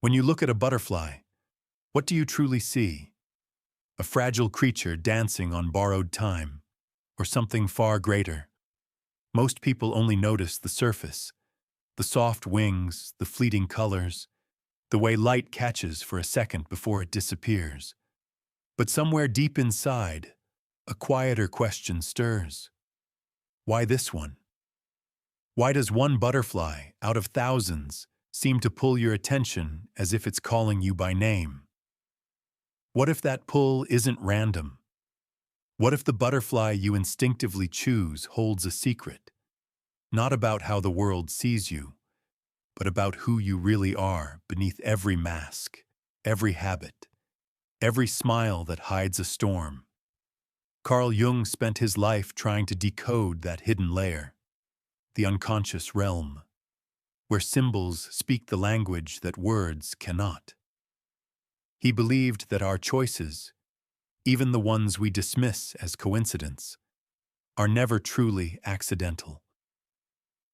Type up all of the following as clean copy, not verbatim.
When you look at a butterfly, what do you truly see? A fragile creature dancing on borrowed time, or something far greater? Most people only notice the surface, the soft wings, the fleeting colors, the way light catches for a second before it disappears. But somewhere deep inside, a quieter question stirs. Why this one? Why does one butterfly, out of thousands, seem to pull your attention as if it's calling you by name? What if that pull isn't random? What if the butterfly you instinctively choose holds a secret, not about how the world sees you, but about who you really are beneath every mask, every habit, every smile that hides a storm? Carl Jung spent his life trying to decode that hidden layer, the unconscious realm, where symbols speak the language that words cannot. He believed that our choices, even the ones we dismiss as coincidence, are never truly accidental.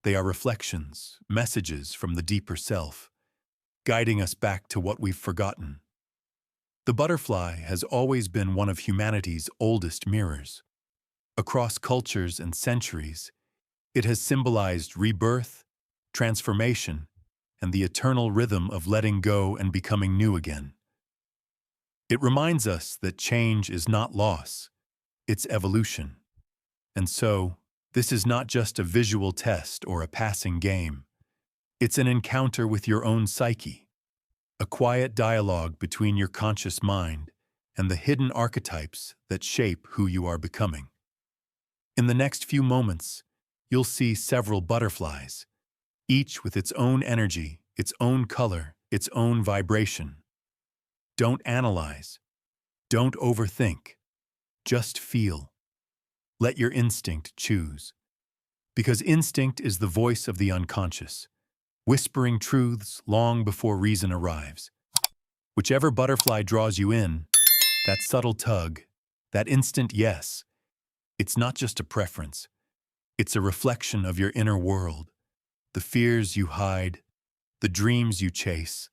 They are reflections, messages from the deeper self, guiding us back to what we've forgotten. The butterfly has always been one of humanity's oldest mirrors. Across cultures and centuries, it has symbolized rebirth, transformation, and the eternal rhythm of letting go and becoming new again. It reminds us that change is not loss, it's evolution. And so, this is not just a visual test or a passing game. It's an encounter with your own psyche, a quiet dialogue between your conscious mind and the hidden archetypes that shape who you are becoming. In the next few moments, you'll see several butterflies, each with its own energy, its own color, its own vibration. Don't analyze. Don't overthink. Just feel. Let your instinct choose. Because instinct is the voice of the unconscious, whispering truths long before reason arrives. Whichever butterfly draws you in, that subtle tug, that instant yes, it's not just a preference. It's a reflection of your inner world, the fears you hide, the dreams you chase,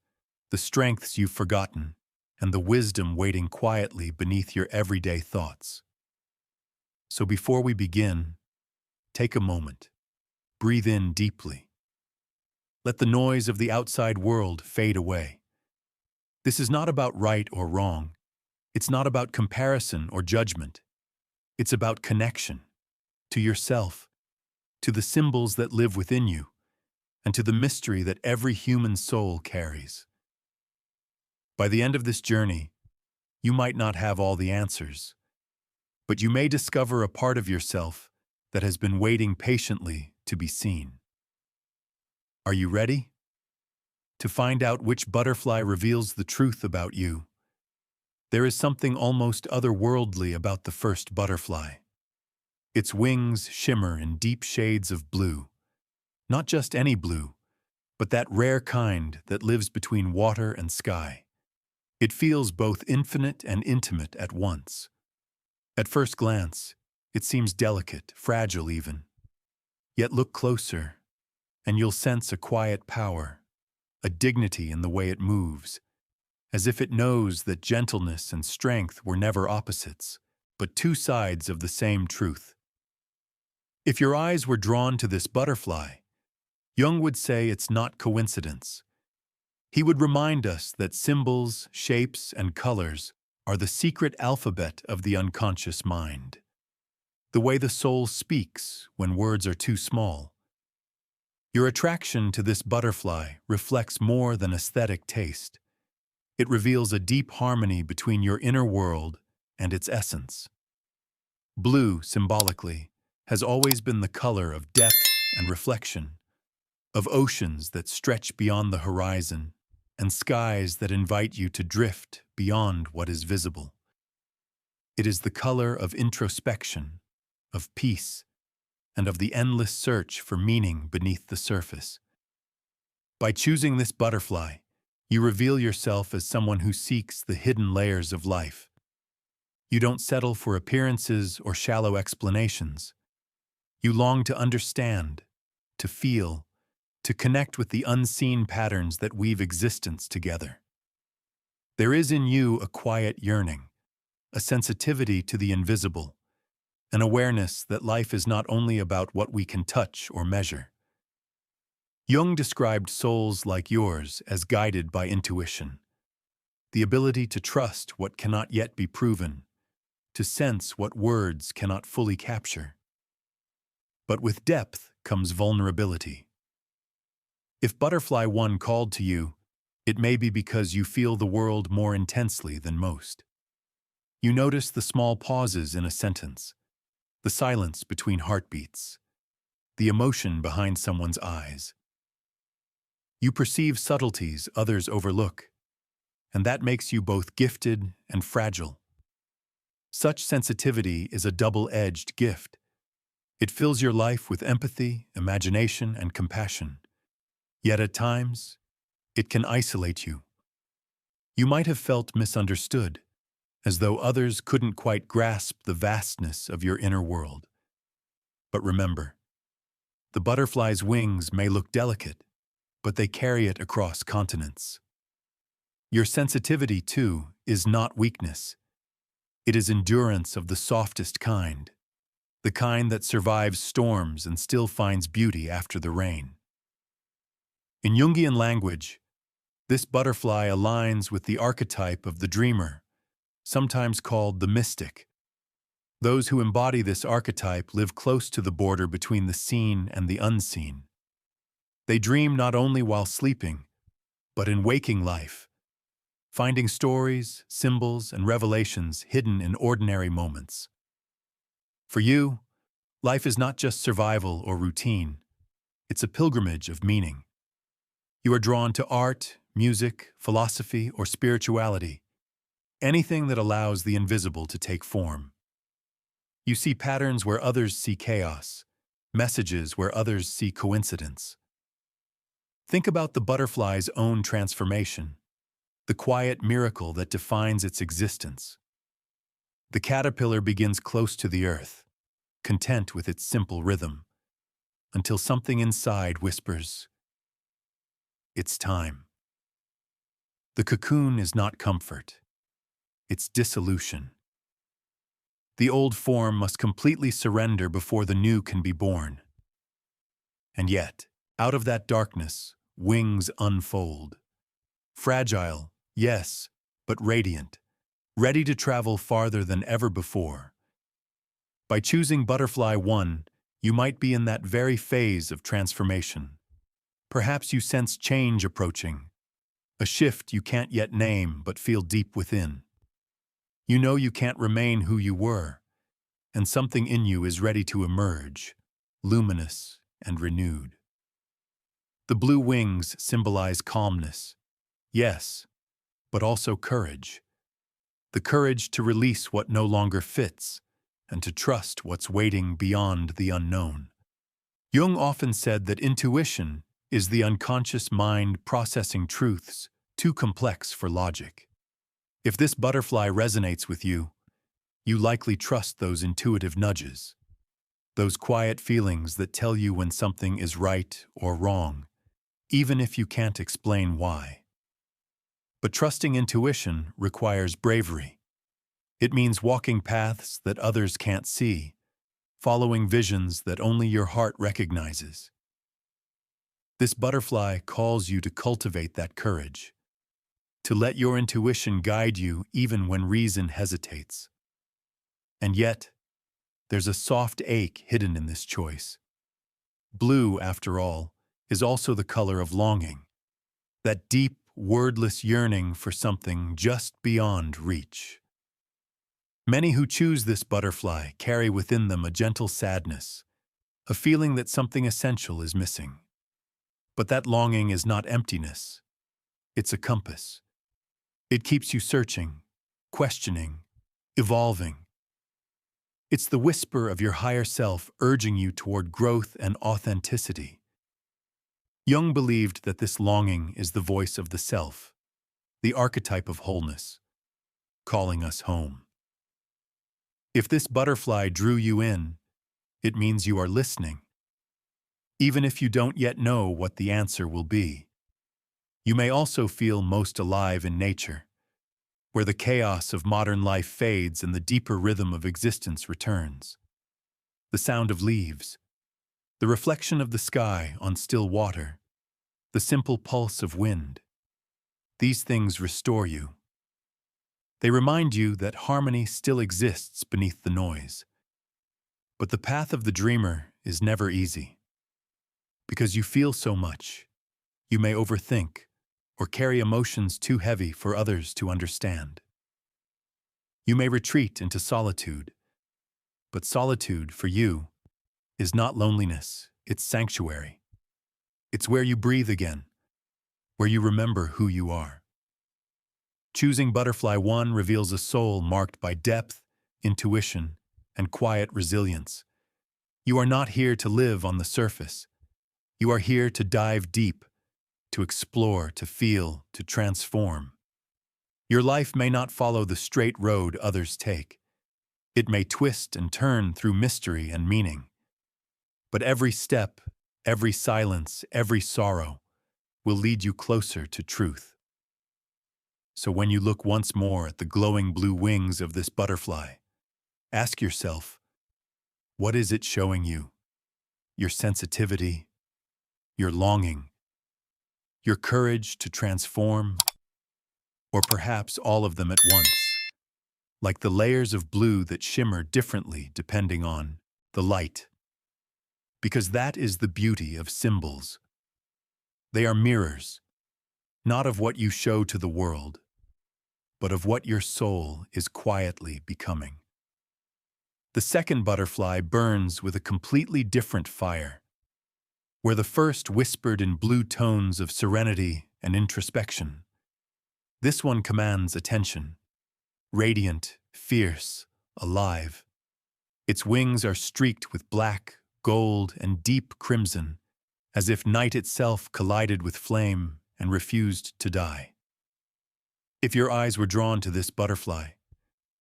the strengths you've forgotten, and the wisdom waiting quietly beneath your everyday thoughts. So before we begin, take a moment. Breathe in deeply. Let the noise of the outside world fade away. This is not about right or wrong. It's not about comparison or judgment. It's about connection to yourself, to the symbols that live within you, and to the mystery that every human soul carries. By the end of this journey, you might not have all the answers, but you may discover a part of yourself that has been waiting patiently to be seen. Are you ready? To find out which butterfly reveals the truth about you. There is something almost otherworldly about the first butterfly. Its wings shimmer in deep shades of blue. Not just any blue, but that rare kind that lives between water and sky. It feels both infinite and intimate at once. At first glance, it seems delicate, fragile even. Yet look closer, and you'll sense a quiet power, a dignity in the way it moves, as if it knows that gentleness and strength were never opposites, but two sides of the same truth. If your eyes were drawn to this butterfly, Jung would say it's not coincidence. He would remind us that symbols, shapes, and colors are the secret alphabet of the unconscious mind. The way the soul speaks when words are too small. Your attraction to this butterfly reflects more than aesthetic taste. It reveals a deep harmony between your inner world and its essence. Blue, symbolically, has always been the color of depth and reflection, of oceans that stretch beyond the horizon, and skies that invite you to drift beyond what is visible. It is the color of introspection, of peace, and of the endless search for meaning beneath the surface. By choosing this butterfly, you reveal yourself as someone who seeks the hidden layers of life. You don't settle for appearances or shallow explanations. You long to understand, to feel, to connect with the unseen patterns that weave existence together. There is in you a quiet yearning, a sensitivity to the invisible, an awareness that life is not only about what we can touch or measure. Jung described souls like yours as guided by intuition, the ability to trust what cannot yet be proven, to sense what words cannot fully capture. But with depth comes vulnerability. If Butterfly One called to you, it may be because you feel the world more intensely than most. You notice the small pauses in a sentence, the silence between heartbeats, the emotion behind someone's eyes. You perceive subtleties others overlook, and that makes you both gifted and fragile. Such sensitivity is a double-edged gift. It fills your life with empathy, imagination, and compassion. Yet at times, it can isolate you. You might have felt misunderstood, as though others couldn't quite grasp the vastness of your inner world. But remember, the butterfly's wings may look delicate, but they carry it across continents. Your sensitivity, too, is not weakness. It is endurance of the softest kind, the kind that survives storms and still finds beauty after the rain. In Jungian language, this butterfly aligns with the archetype of the dreamer, sometimes called the mystic. Those who embody this archetype live close to the border between the seen and the unseen. They dream not only while sleeping, but in waking life, finding stories, symbols, and revelations hidden in ordinary moments. For you, life is not just survival or routine. It's a pilgrimage of meaning. You are drawn to art, music, philosophy, or spirituality, anything that allows the invisible to take form. You see patterns where others see chaos, messages where others see coincidence. Think about the butterfly's own transformation, the quiet miracle that defines its existence. The caterpillar begins close to the earth, content with its simple rhythm, until something inside whispers, "It's time." The cocoon is not comfort. It's dissolution. The old form must completely surrender before the new can be born. And yet, out of that darkness, wings unfold. Fragile, yes, but radiant, ready to travel farther than ever before. By choosing Butterfly One, you might be in that very phase of transformation. Perhaps you sense change approaching, a shift you can't yet name but feel deep within. You know you can't remain who you were, and something in you is ready to emerge, luminous and renewed. The blue wings symbolize calmness, yes, but also courage. The courage to release what no longer fits and to trust what's waiting beyond the unknown. Jung often said that intuition is the unconscious mind processing truths too complex for logic. If this butterfly resonates with you, you likely trust those intuitive nudges, those quiet feelings that tell you when something is right or wrong, even if you can't explain why. But trusting intuition requires bravery. It means walking paths that others can't see, following visions that only your heart recognizes. This butterfly calls you to cultivate that courage, to let your intuition guide you even when reason hesitates. And yet, there's a soft ache hidden in this choice. Blue, after all, is also the color of longing, that deep, wordless yearning for something just beyond reach. Many who choose this butterfly carry within them a gentle sadness, a feeling that something essential is missing. But that longing is not emptiness. It's a compass. It keeps you searching, questioning, evolving. It's the whisper of your higher self urging you toward growth and authenticity. Jung believed that this longing is the voice of the self, the archetype of wholeness, calling us home. If this butterfly drew you in, it means you are listening. even if you don't yet know what the answer will be. You may also feel most alive in nature, where the chaos of modern life fades and the deeper rhythm of existence returns. The sound of leaves, the reflection of the sky on still water, the simple pulse of wind. These things restore you. They remind you that harmony still exists beneath the noise. But the path of the dreamer is never easy. Because you feel so much, you may overthink or carry emotions too heavy for others to understand. You may retreat into solitude, but solitude, for you, is not loneliness, it's sanctuary. It's where you breathe again, where you remember who you are. Choosing Butterfly 1 reveals a soul marked by depth, intuition, and quiet resilience. You are not here to live on the surface. You are here to dive deep, to explore, to feel, to transform. Your life may not follow the straight road others take. It may twist and turn through mystery and meaning. But every step, every silence, every sorrow will lead you closer to truth. So when you look once more at the glowing blue wings of this butterfly, ask yourself, what is it showing you? Your sensitivity, your longing, your courage to transform, or perhaps all of them at once, like the layers of blue that shimmer differently depending on the light. Because that is the beauty of symbols. They are mirrors, not of what you show to the world, but of what your soul is quietly becoming. The second butterfly burns with a completely different fire. Where the first whispered in blue tones of serenity and introspection, this one commands attention. Radiant, fierce, alive. Its wings are streaked with black, gold, and deep crimson, as if night itself collided with flame and refused to die. If your eyes were drawn to this butterfly,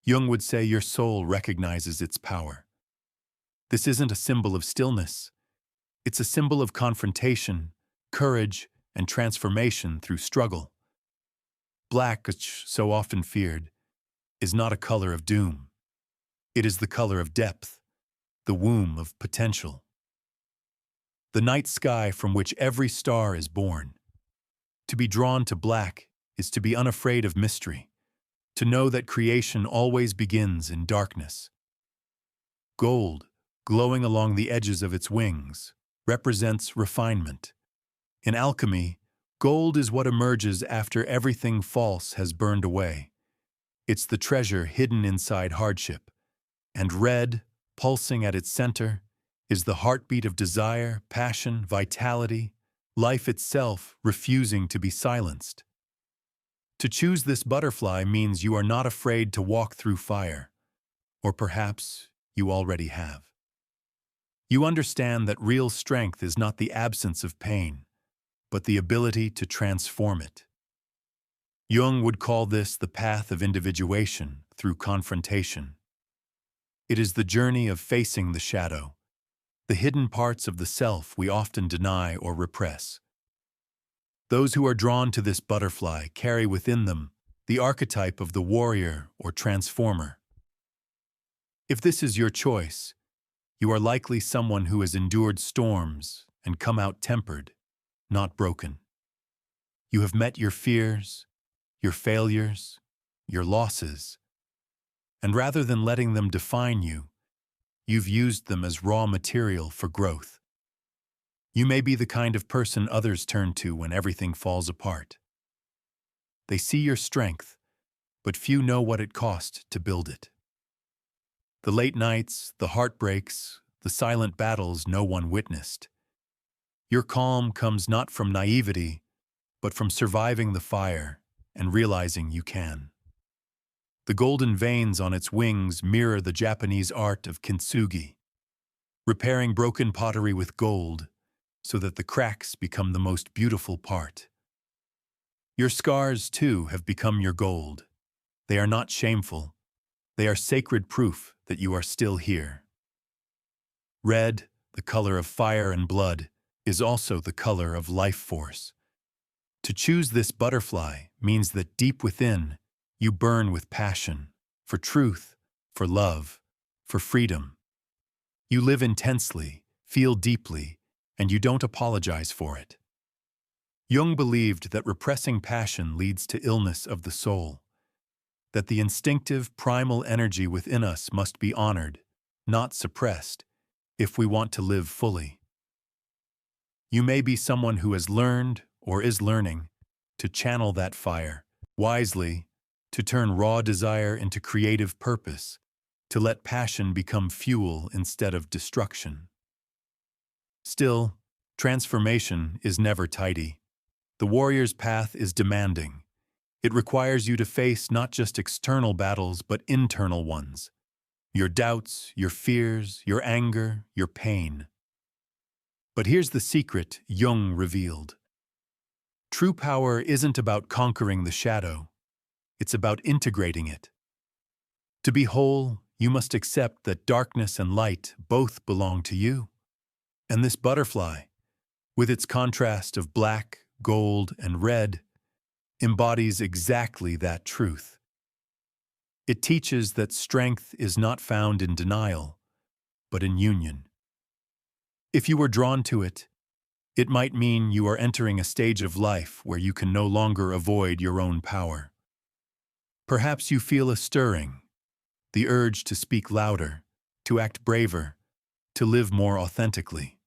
Jung would say your soul recognizes its power. This isn't a symbol of stillness. It's a symbol of confrontation, courage, and transformation through struggle. Black, so often feared, is not a color of doom. It is the color of depth, the womb of potential. The night sky from which every star is born. To be drawn to black is to be unafraid of mystery, to know that creation always begins in darkness. Gold, glowing along the edges of its wings, represents refinement. In alchemy, gold is what emerges after everything false has burned away. It's the treasure hidden inside hardship. And red, pulsing at its center, is the heartbeat of desire, passion, vitality, life itself refusing to be silenced. To choose this butterfly means you are not afraid to walk through fire, or perhaps you already have. You understand that real strength is not the absence of pain, but the ability to transform it. Jung would call this the path of individuation through confrontation. It is the journey of facing the shadow, the hidden parts of the self we often deny or repress. Those who are drawn to this butterfly carry within them the archetype of the warrior or transformer. If this is your choice, you are likely someone who has endured storms and come out tempered, not broken. You have met your fears, your failures, your losses, and rather than letting them define you, you've used them as raw material for growth. You may be the kind of person others turn to when everything falls apart. They see your strength, but few know what it cost to build it. The late nights, the heartbreaks, the silent battles no one witnessed. Your calm comes not from naivety, but from surviving the fire and realizing you can. The golden veins on its wings mirror the Japanese art of kintsugi, repairing broken pottery with gold so that the cracks become the most beautiful part. Your scars, too, have become your gold. They are not shameful. They are sacred proof that you are still here. Red, the color of fire and blood, is also the color of life force. To choose this butterfly means that deep within, you burn with passion, for truth, for love, for freedom. You live intensely, feel deeply, and you don't apologize for it. Jung believed that repressing passion leads to illness of the soul, that the instinctive, primal energy within us must be honored, not suppressed, if we want to live fully. You may be someone who has learned, or is learning, to channel that fire wisely, to turn raw desire into creative purpose, to let passion become fuel instead of destruction. Still, transformation is never tidy. The warrior's path is demanding. It requires you to face not just external battles, but internal ones. Your doubts, your fears, your anger, your pain. But here's the secret Jung revealed. True power isn't about conquering the shadow. It's about integrating it. To be whole, you must accept that darkness and light both belong to you. And this butterfly, with its contrast of black, gold, and red, embodies exactly that truth. It teaches that strength is not found in denial, but in union. If you were drawn to it, it might mean you are entering a stage of life where you can no longer avoid your own power. Perhaps you feel a stirring, the urge to speak louder, to act braver, to live more authentically.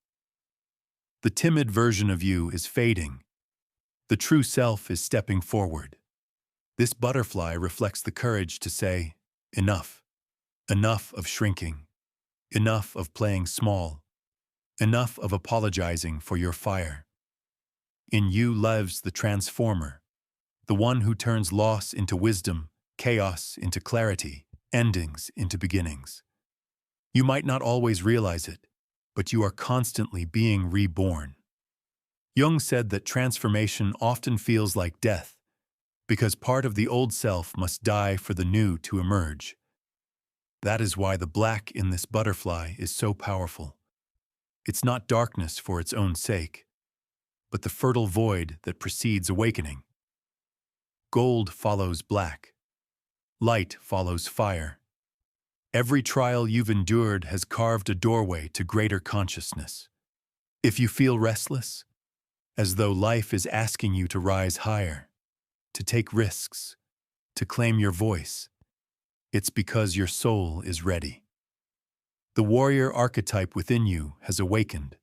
The timid version of you is fading. The true self is stepping forward. This butterfly reflects the courage to say, enough. Enough of shrinking. Enough of playing small. Enough of apologizing for your fire. In you lives the transformer, the one who turns loss into wisdom, chaos into clarity, endings into beginnings. You might not always realize it, but you are constantly being reborn. Jung said that transformation often feels like death, because part of the old self must die for the new to emerge. That is why the black in this butterfly is so powerful. It's not darkness for its own sake, but the fertile void that precedes awakening. Gold follows black. Light follows fire. Every trial you've endured has carved a doorway to greater consciousness. If you feel restless, as though life is asking you to rise higher, to take risks, to claim your voice, it's because your soul is ready. The warrior archetype within you has awakened,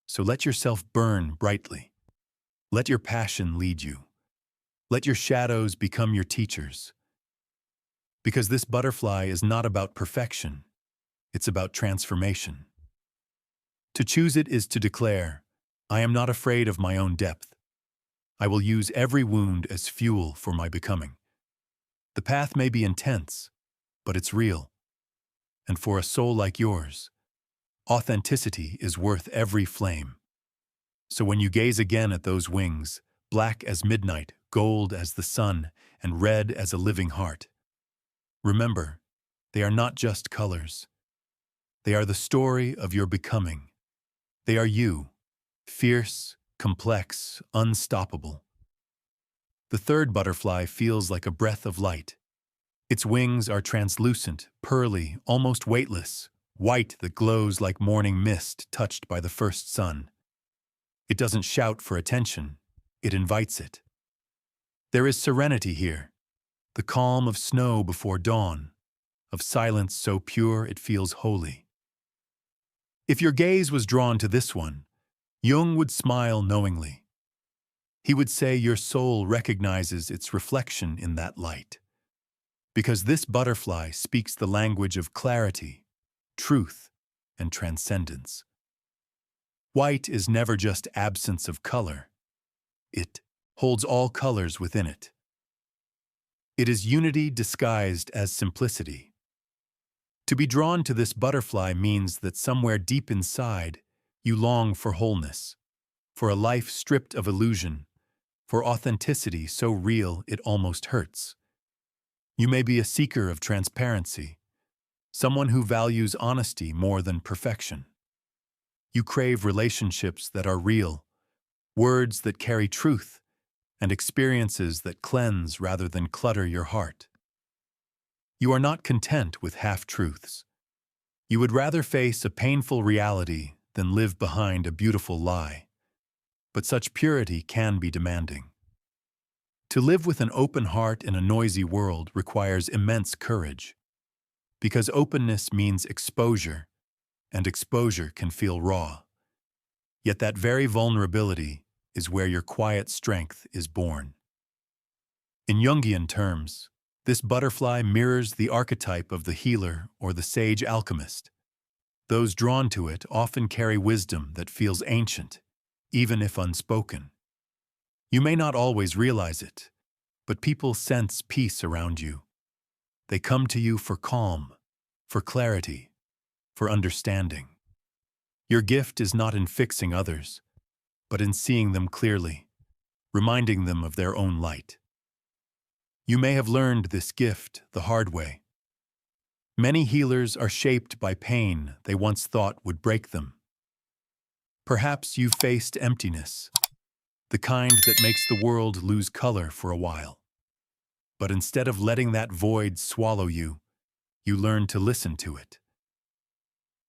so let yourself burn brightly. Let your passion lead you. Let your shadows become your teachers. Because this butterfly is not about perfection, it's about transformation. To choose it is to declare, I am not afraid of my own depth. I will use every wound as fuel for my becoming. The path may be intense, but it's real. And for a soul like yours, authenticity is worth every flame. So when you gaze again at those wings, black as midnight, gold as the sun, and red as a living heart, remember, they are not just colors. They are the story of your becoming. They are you, fierce, complex, unstoppable. The third butterfly feels like a breath of light. Its wings are translucent, pearly, almost weightless, white that glows like morning mist touched by the first sun. It doesn't shout for attention, it invites it. There is serenity here, the calm of snow before dawn, of silence so pure it feels holy. If your gaze was drawn to this one, Jung would smile knowingly. He would say your soul recognizes its reflection in that light. Because this butterfly speaks the language of clarity, truth, and transcendence. White is never just absence of color. It holds all colors within it. It is unity disguised as simplicity. To be drawn to this butterfly means that somewhere deep inside, you long for wholeness, for a life stripped of illusion, for authenticity so real it almost hurts. You may be a seeker of transparency, someone who values honesty more than perfection. You crave relationships that are real, words that carry truth, and experiences that cleanse rather than clutter your heart. You are not content with half-truths. You would rather face a painful reality than live behind a beautiful lie. But such purity can be demanding. To live with an open heart in a noisy world requires immense courage, because openness means exposure, and exposure can feel raw. Yet that very vulnerability is where your quiet strength is born. In Jungian terms, this butterfly mirrors the archetype of the healer or the sage alchemist. Those drawn to it often carry wisdom that feels ancient, even if unspoken. You may not always realize it, but people sense peace around you. They come to you for calm, for clarity, for understanding. Your gift is not in fixing others, but in seeing them clearly, reminding them of their own light. You may have learned this gift the hard way. Many healers are shaped by pain they once thought would break them. Perhaps you've faced emptiness, the kind that makes the world lose color for a while. But instead of letting that void swallow you, you learned to listen to it.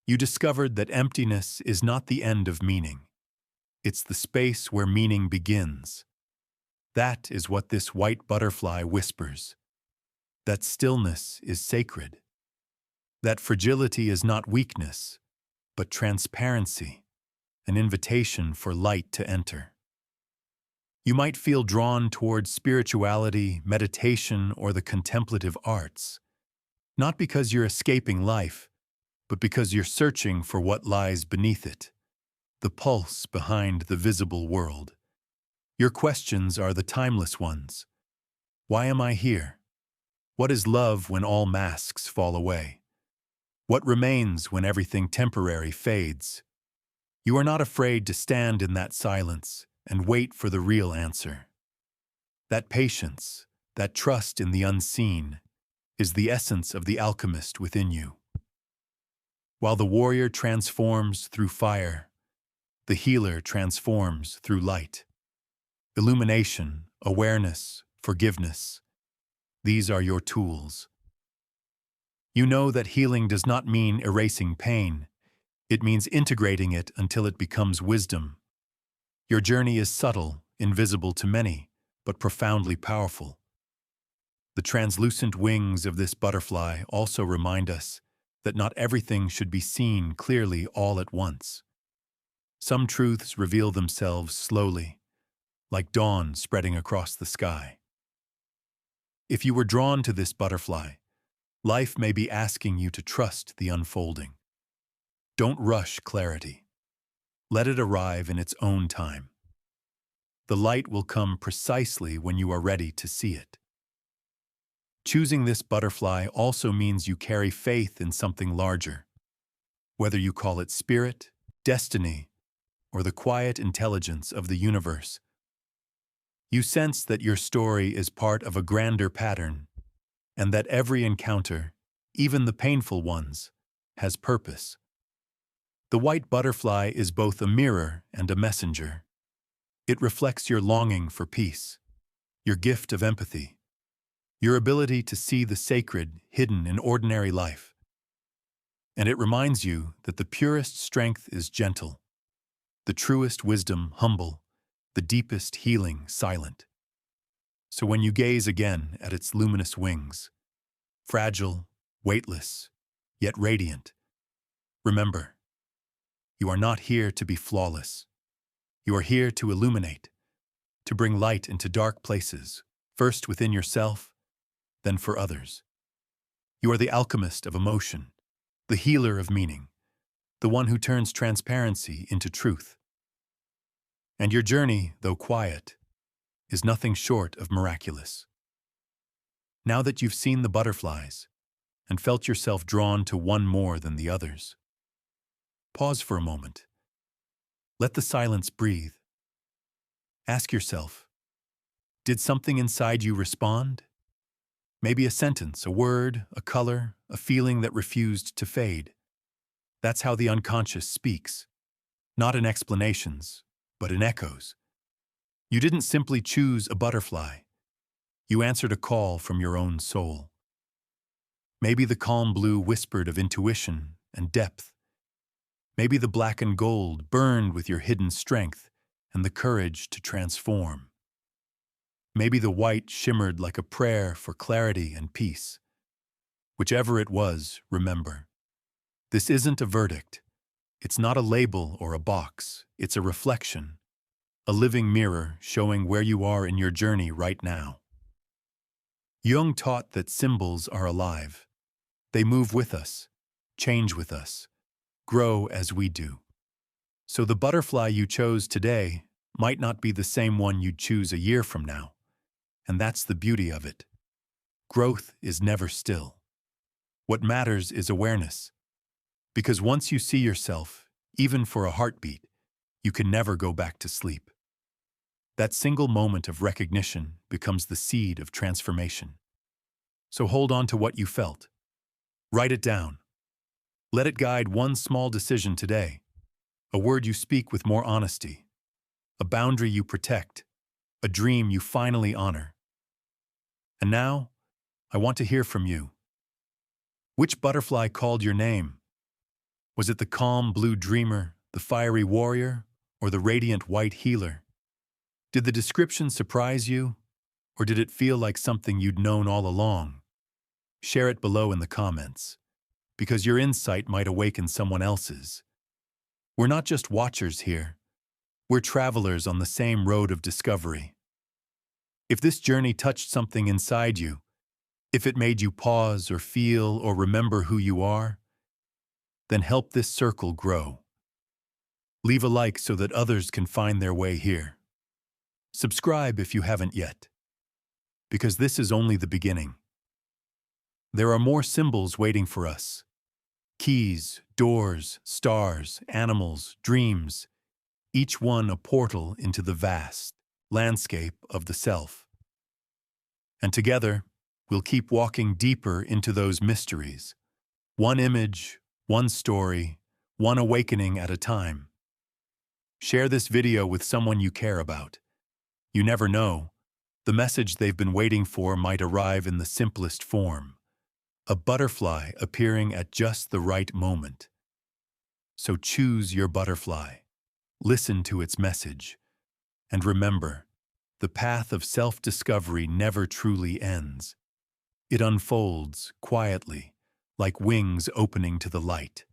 You discovered that emptiness is not the end of meaning. It's the space where meaning begins. That is what this white butterfly whispers. That stillness is sacred. That fragility is not weakness, but transparency, an invitation for light to enter. You might feel drawn towards spirituality, meditation, or the contemplative arts, not because you're escaping life, but because you're searching for what lies beneath it, the pulse behind the visible world. Your questions are the timeless ones. Why am I here? What is love when all masks fall away? What remains when everything temporary fades? You are not afraid to stand in that silence and wait for the real answer. That patience, that trust in the unseen, is the essence of the alchemist within you. While the warrior transforms through fire, the healer transforms through light. Illumination, awareness, forgiveness. These are your tools. You know that healing does not mean erasing pain. It means integrating it until it becomes wisdom. Your journey is subtle, invisible to many, but profoundly powerful. The translucent wings of this butterfly also remind us that not everything should be seen clearly all at once. Some truths reveal themselves slowly, like dawn spreading across the sky. If you were drawn to this butterfly, life may be asking you to trust the unfolding. Don't rush clarity. Let it arrive in its own time. The light will come precisely when you are ready to see it. Choosing this butterfly also means you carry faith in something larger. Whether you call it spirit, destiny, or the quiet intelligence of the universe, you sense that your story is part of a grander pattern, and that every encounter, even the painful ones, has purpose. The white butterfly is both a mirror and a messenger. It reflects your longing for peace, your gift of empathy, your ability to see the sacred hidden in ordinary life. And it reminds you that the purest strength is gentle, the truest wisdom humble, the deepest healing silent. So when you gaze again at its luminous wings, fragile, weightless, yet radiant, remember, you are not here to be flawless. You are here to illuminate, to bring light into dark places, first within yourself, then for others. You are the alchemist of emotion, the healer of meaning, the one who turns transparency into truth. And your journey, though quiet, is nothing short of miraculous. Now that you've seen the butterflies and felt yourself drawn to one more than the others, pause for a moment. Let the silence breathe. Ask yourself, did something inside you respond? Maybe a sentence, a word, a color, a feeling that refused to fade. That's how the unconscious speaks. not in explanations, but in echoes. You didn't simply choose a butterfly. You answered a call from your own soul. Maybe the calm blue whispered of intuition and depth. Maybe the black and gold burned with your hidden strength and the courage to transform. Maybe the white shimmered like a prayer for clarity and peace. Whichever it was, remember, this isn't a verdict. It's not a label or a box. It's a reflection, a living mirror showing where you are in your journey right now. Jung taught that symbols are alive. They move with us, change with us, grow as we do. So the butterfly you chose today might not be the same one you'd choose a year from now. And that's the beauty of it. Growth is never still. What matters is awareness. Because once you see yourself, even for a heartbeat, you can never go back to sleep. That single moment of recognition becomes the seed of transformation. So hold on to what you felt. Write it down. Let it guide one small decision today. A word you speak with more honesty. A boundary you protect. A dream you finally honor. And now, I want to hear from you. Which butterfly called your name? Was it the calm blue dreamer, the fiery warrior, or the radiant white healer? Did the description surprise you, or did it feel like something you'd known all along? Share it below in the comments, because your insight might awaken someone else's. We're not just watchers here. We're travelers on the same road of discovery. If this journey touched something inside you, if it made you pause or feel or remember who you are, then help this circle grow. Leave a like so that others can find their way here. Subscribe if you haven't yet, because this is only the beginning. There are more symbols waiting for us. Keys, doors, stars, animals, dreams, each one a portal into the vast landscape of the self. And together, we'll keep walking deeper into those mysteries. One image, one story, one awakening at a time. Share this video with someone you care about. You never know, the message they've been waiting for might arrive in the simplest form. A butterfly appearing at just the right moment. So choose your butterfly. Listen to its message. And remember, the path of self-discovery never truly ends. It unfolds quietly, like wings opening to the light.